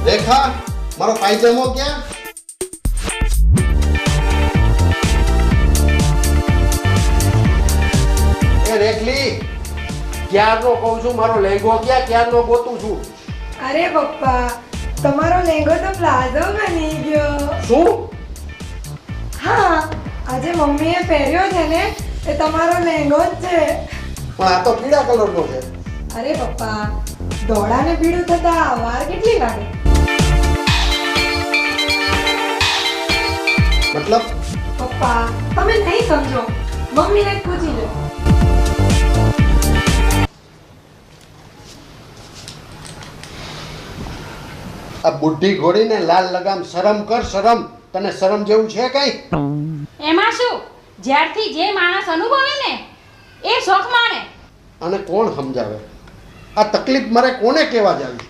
રેખા, મારો પાયજામો ક્યાં? એ રેખલી, ક્યારનો કહું છું મારો લેંગો ક્યાં? ક્યારનો ગોતું છું. અરે પપ્પા, તમારો લેંગો તો પ્લાઝો બની ગયો. શું? હા, આજે મમ્મીએ પહેર્યો છે ને એ તમારો લેંગો જ છે. પણ આ તો પીળા કલરનો છે. અરે પપ્પા, દોડાને પીળું થતા વાર કેટલી લાગે? મતલબ? પપ્પા, તમે નહીં સમજો, મમ્મીને જ પૂછી લો. આ બુઢી ઘોડીને લાલ લગામ. શરમ કર, શરમ. તને શરમ જેવું છે કઈ? એમાં શું? જ્યારથી જે માણસ અનુભવે ને એ શોખ માણે. અને કોણ સમજાવે? આ તકલીફ મારે કોને કહેવા જાવી?